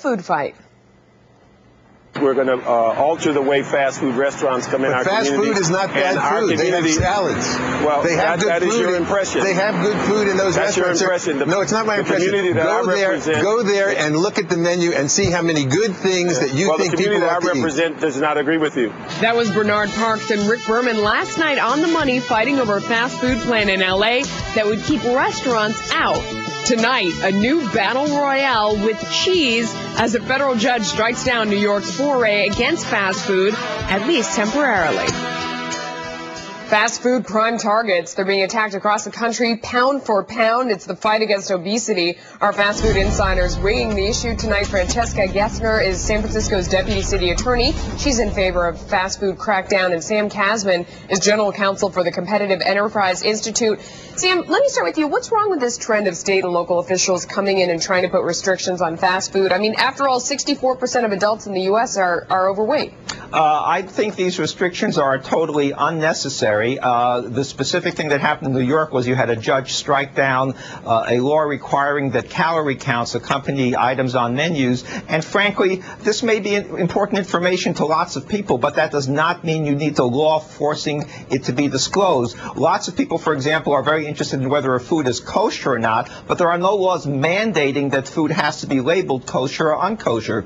food fight. We're going to alter the way fast food restaurants come in our community. Fast food is not bad food. They have salads. Well, they have that is your impression. They have good food in those restaurants. That's your impression. No, it's not my impression. Community that I represent. Go there and look at the menu and see how many good things that you think people ought to eat. Well, the community that I represent does not agree with you. That was Bernard Parks and Rick Berman last night on the money fighting over a fast food plan in L.A. that would keep restaurants out. Tonight, a new battle royale with cheese as a federal judge strikes down New York's foray against fast food, at least temporarily. Fast food prime targets. They're being attacked across the country, pound for pound. It's the fight against obesity. Our fast food insiders weighing the issue tonight. Francesca Gessner is San Francisco's deputy city attorney. She's in favor of fast food crackdown. And Sam Kazman is general counsel for the Competitive Enterprise Institute. Sam, let me start with you. What's wrong with this trend of state and local officials coming in and trying to put restrictions on fast food? I mean, after all, 64% of adults in the U.S. are overweight. I think these restrictions are totally unnecessary. The specific thing that happened in New York was you had a judge strike down a law requiring that calorie counts accompany items on menus. And frankly, this may be important information to lots of people, but that does not mean you need a law forcing it to be disclosed. Lots of people, for example, are very interested in whether a food is kosher or not, but there are no laws mandating that food has to be labeled kosher or unkosher.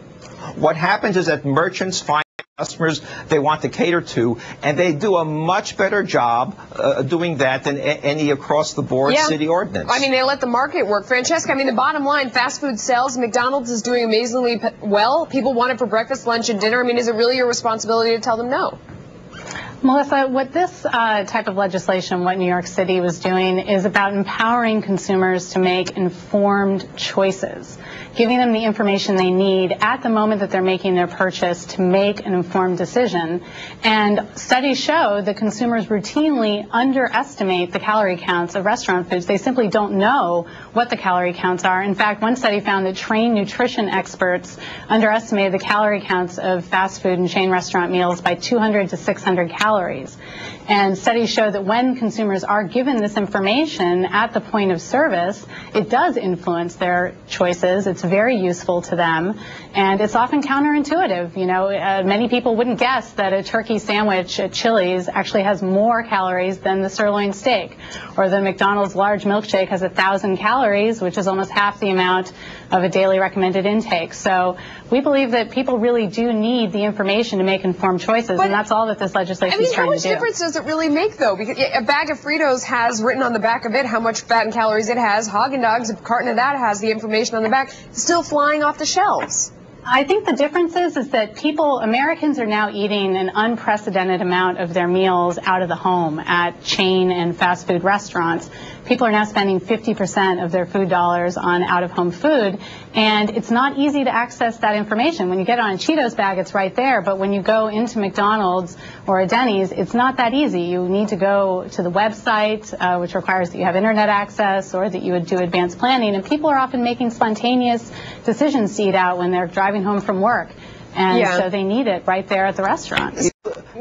What happens is that merchants find customers they want to cater to, and they do a much better job doing that than any across-the-board city ordinance. I mean, they let the market work. Francesca, I mean, the bottom line, fast food sells. McDonald's is doing amazingly well. People want it for breakfast, lunch, and dinner. I mean, is it really your responsibility to tell them no? Melissa, what this type of legislation, what New York City was doing, is about empowering consumers to make informed choices, giving them the information they need at the moment that they're making their purchase to make an informed decision. And studies show that consumers routinely underestimate the calorie counts of restaurant foods. They simply don't know what the calorie counts are. In fact, one study found that trained nutrition experts underestimated the calorie counts of fast food and chain restaurant meals by 200 to 600 calories. And studies show that when consumers are given this information at the point of service, it does influence their choices. It's very useful to them, and it's often counterintuitive. You know, many people wouldn't guess that a turkey sandwich at Chili's actually has more calories than the sirloin steak, or the McDonald's large milkshake has 1,000 calories, which is almost half the amount of a daily recommended intake. So we believe that people really do need the information to make informed choices, and that's all that this legislation is trying to do. How much difference does it really make, though? Because a bag of Fritos has written on the back of it how much fat and calories it has. Haagen-Dazs, a carton of that has the information on the back. It's still flying off the shelves. I think the difference is that Americans are now eating an unprecedented amount of their meals out of the home at chain and fast food restaurants. People are now spending 50% of their food dollars on out-of-home food, and it's not easy to access that information. When you get on a Cheetos bag, it's right there, but when you go into McDonald's or a Denny's, it's not that easy. You need to go to the website, which requires that you have internet access or that you would do advanced planning, and people are often making spontaneous decisions to eat out when they're driving home from work, and so they need it right there at the restaurant.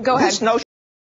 Go ahead. This notion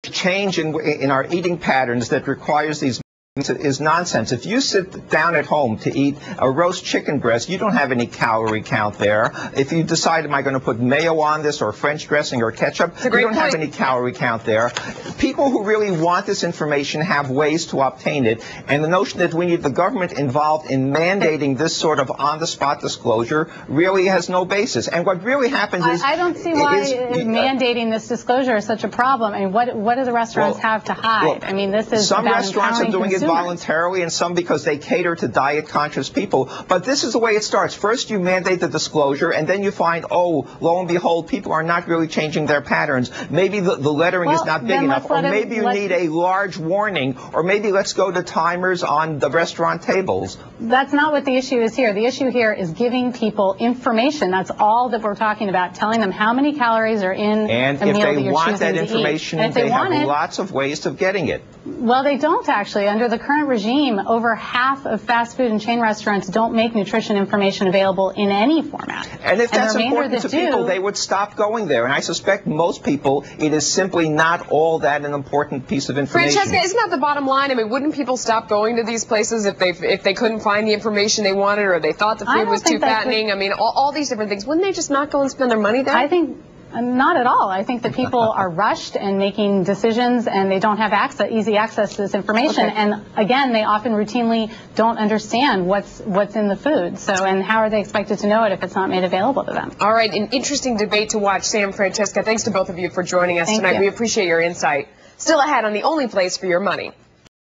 of change in our eating patterns that requires these is nonsense. If you sit down at home to eat a roast chicken breast, you don't have any calorie count there. If you decide, am I going to put mayo on this or French dressing or ketchup, you don't have any calorie count there. People who really want this information have ways to obtain it, and the notion that we need the government involved in mandating this sort of on-the-spot disclosure really has no basis. And what really happens is... I don't see why mandating this disclosure is such a problem. I mean, what do the restaurants have to hide? I mean, this is some about restaurants are doing it voluntarily, and some because they cater to diet-conscious people. But this is the way it starts. First, you mandate the disclosure, and then you find, oh, lo and behold, people are not really changing their patterns. Maybe the lettering is not big enough, or maybe you need a large warning, or maybe let's go to timers on the restaurant tables. That's not what the issue is here. The issue here is giving people information. That's all that we're talking about, telling them how many calories are in a meal that you're choosing to eat. And if they want that information, they have lots of ways of getting it. Well, they don't actually. Under the current regime, over half of fast food and chain restaurants don't make nutrition information available in any format. And if that's important to people, they would stop going there. And I suspect most people, it is simply not all that an important piece of information. Francesca, isn't that the bottom line? I mean, wouldn't people stop going to these places if they couldn't find find the information they wanted, or they thought the food was too fattening. I mean, all these different things. Wouldn't they just not go and spend their money there? I think not at all. I think that people are rushed and making decisions, and they don't have easy access to this information. Okay. And again, they often routinely don't understand what's in the food. So, and how are they expected to know it if it's not made available to them? All right, an interesting debate to watch. Sam, Francesca, thanks to both of you for joining us tonight. You. We appreciate your insight. Still ahead on The Only Place for Your Money.